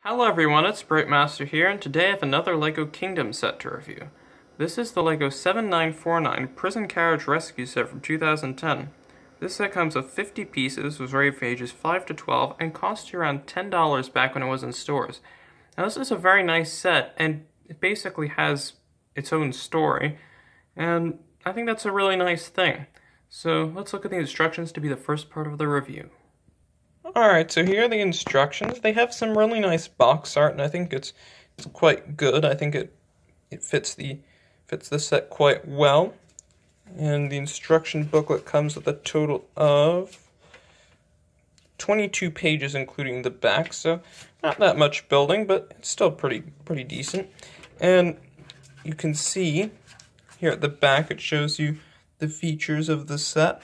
Hello everyone, it's Brightmaster here, and today I have another LEGO Kingdom set to review. This is the LEGO 7949 Prison Carriage Rescue set from 2010. This set comes with 50 pieces, was rated for ages 5 to 12, and cost you around $10 back when it was in stores. Now this is a very nice set, and it basically has its own story, and I think that's a really nice thing. So let's look at the instructions to be the first part of the review. Alright, so here are the instructions. They have some really nice box art, and I think it's quite good. I think it fits the set quite well. And the instruction booklet comes with a total of 22 pages, including the back, so not that much building, but it's still pretty decent. And you can see here at the back, it shows you the features of the set.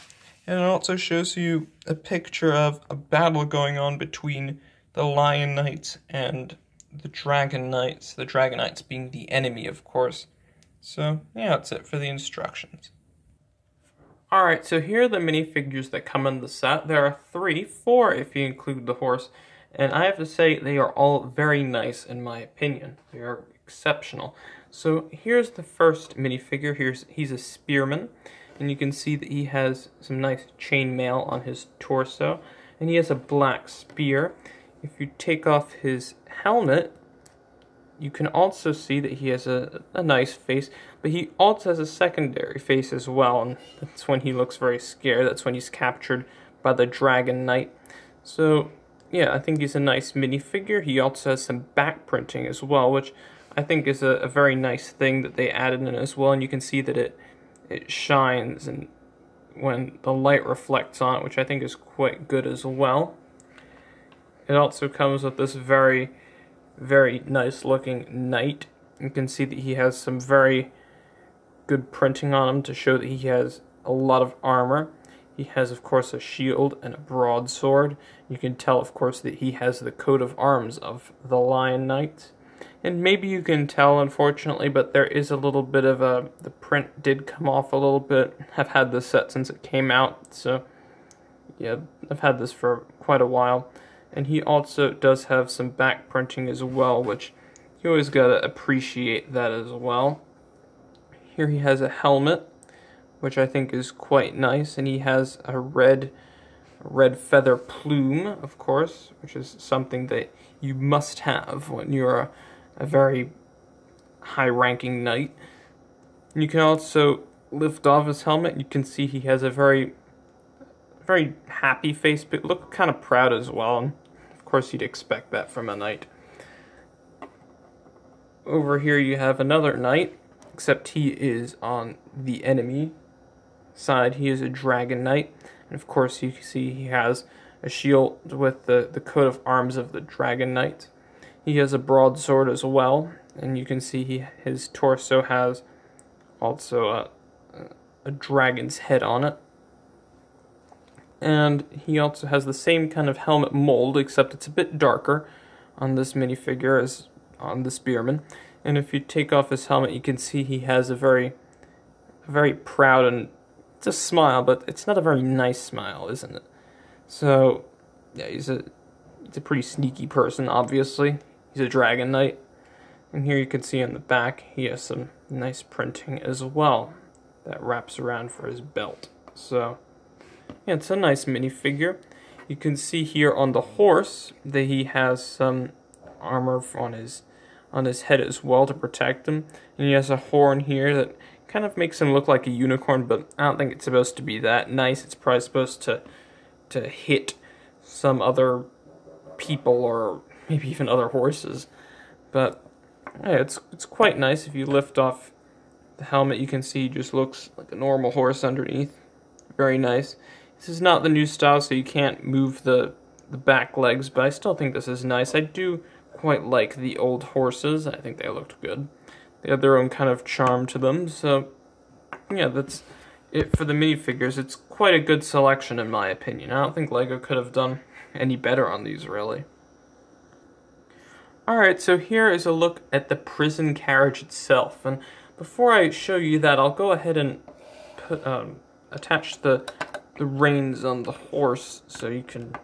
And it also shows you a picture of a battle going on between the Lion Knights and the Dragon Knights. The Dragon Knights being the enemy, of course. So, yeah, that's it for the instructions. Alright, so here are the minifigures that come in the set. There are four if you include the horse. And I have to say, they are all very nice in my opinion. They are exceptional. So, here's the first minifigure. He's a spearman. And you can see that he has some nice chainmail on his torso. And he has a black spear. If you take off his helmet, you can also see that he has a nice face. But he also has a secondary face as well. And that's when he looks very scared. That's when he's captured by the Dragon Knight. So, yeah, I think he's a nice minifigure. He also has some back printing as well, which I think is a very nice thing that they added in as well. And you can see that it shines and when the light reflects on it, which I think is quite good as well. It also comes with this very nice looking knight. You can see that he has some very good printing on him to show that he has a lot of armor. He has, of course, a shield and a broadsword. You can tell, of course, that he has the coat of arms of the Lion Knights. And maybe you can tell, unfortunately, but there is a little bit of the print did come off a little bit. I've had this set since it came out, so yeah, I've had this for quite a while. And he also does have some back printing as well, which you always gotta appreciate that as well. Here he has a helmet, which I think is quite nice, and he has a red feather plume, of course, which is something that you must have when you're a very high-ranking knight. And you can also lift off his helmet. You can see he has a very happy face, but look kind of proud as well. And of course, you'd expect that from a knight. Over here, you have another knight, except he is on the enemy side. He is a dragon knight, and of course, you can see he has a shield with the coat of arms of the Dragon Knight. He has a broadsword as well, and you can see his torso has also a dragon's head on it. And he also has the same kind of helmet mold, except it's a bit darker on this minifigure as on the spearman. And if you take off his helmet, you can see he has a very proud, and it's a smile, but it's not a very nice smile, isn't it? So, yeah, he's a pretty sneaky person, obviously. He's a Dragon Knight. And here you can see on the back, he has some nice printing as well that wraps around for his belt. So, yeah, it's a nice minifigure. You can see here on the horse that he has some armor on his head as well to protect him. And he has a horn here that kind of makes him look like a unicorn, but I don't think it's supposed to be that nice. It's probably supposed to hit some other people or maybe even other horses. But yeah, it's quite nice. If you lift off the helmet, you can see he just looks like a normal horse underneath. Very nice. This is not the new style, so you can't move the back legs, but I still think this is nice. I do quite like the old horses. I think they looked good. They had their own kind of charm to them, so yeah, that's it for the minifigures. It's quite a good selection in my opinion. I don't think LEGO could have done any better on these, really. Alright, so here is a look at the prison carriage itself, and before I show you that, I'll go ahead and attach the reins on the horse, so you can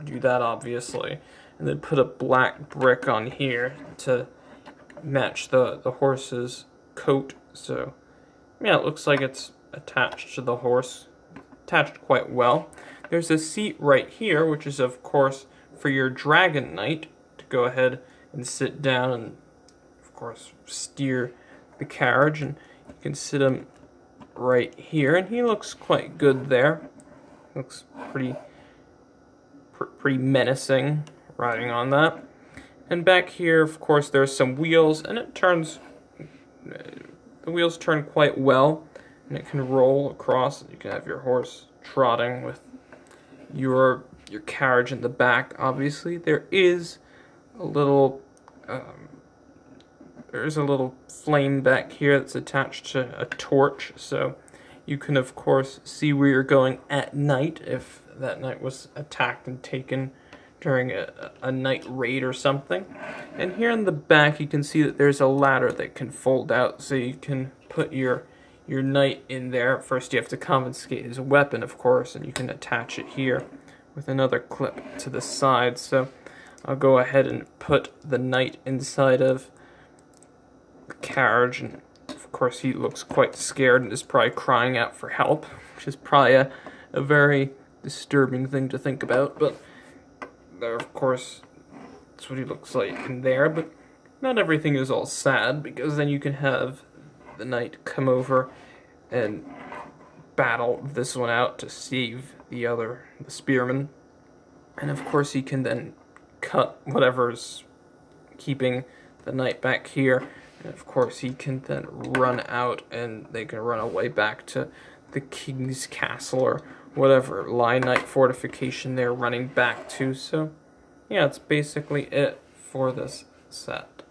do that, obviously. and then put a black brick on here to match the horse's coat. So yeah, it looks like it's attached to the horse, attached quite well. There's a seat right here, which is of course for your dragon knight to go ahead and sit down and of course steer the carriage, and you can sit him right here, and he looks quite good there. Looks pretty menacing riding on that. And back here, of course, there's some wheels, and it turns. The wheels turn quite well, and it can roll across. You can have your horse trotting with your carriage in the back. Obviously, there is a little flame back here that's attached to a torch, so you can of course see where you're going at night if that knight was attacked and taken during a night raid or something. And here in the back you can see that there's a ladder that can fold out, so you can put your knight in there. First you have to confiscate his weapon, of course, and you can attach it here with another clip to the side. So I'll go ahead and put the knight inside of the carriage, and of course he looks quite scared and is probably crying out for help, which is probably a very disturbing thing to think about. But there, of course, that's what he looks like in there. But not everything is all sad, because then you can have the knight come over and battle this one out to save the spearman. And of course he can then cut whatever's keeping the knight back here. And of course he can then run out, and they can run away back to the king's castle or whatever Lion Knight fortification they're running back to. So yeah, that's basically it for this set.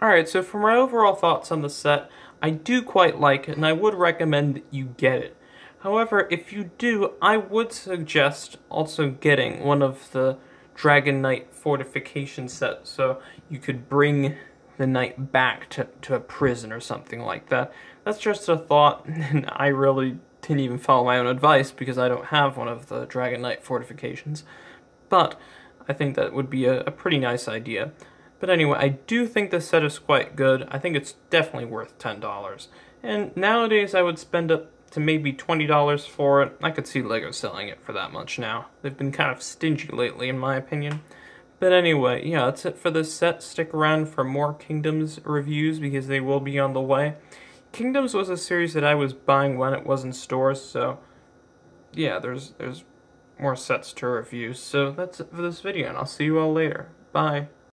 Alright, so for my overall thoughts on the set, I do quite like it, and I would recommend that you get it. However, if you do, I would suggest also getting one of the Dragon Knight fortification sets, so you could bring the knight back to a prison or something like that. That's just a thought, and I really didn't even follow my own advice because I don't have one of the Dragon Knight fortifications. But I think that would be a pretty nice idea. But anyway, I do think this set is quite good. I think it's definitely worth $10. And nowadays I would spend up to maybe $20 for it. I could see LEGO selling it for that much now. They've been kind of stingy lately, in my opinion. But anyway, yeah, that's it for this set. Stick around for more Kingdoms reviews because they will be on the way. Kingdoms was a series that I was buying when it was in stores, so yeah, there's more sets to review. So that's it for this video, and I'll see you all later. Bye.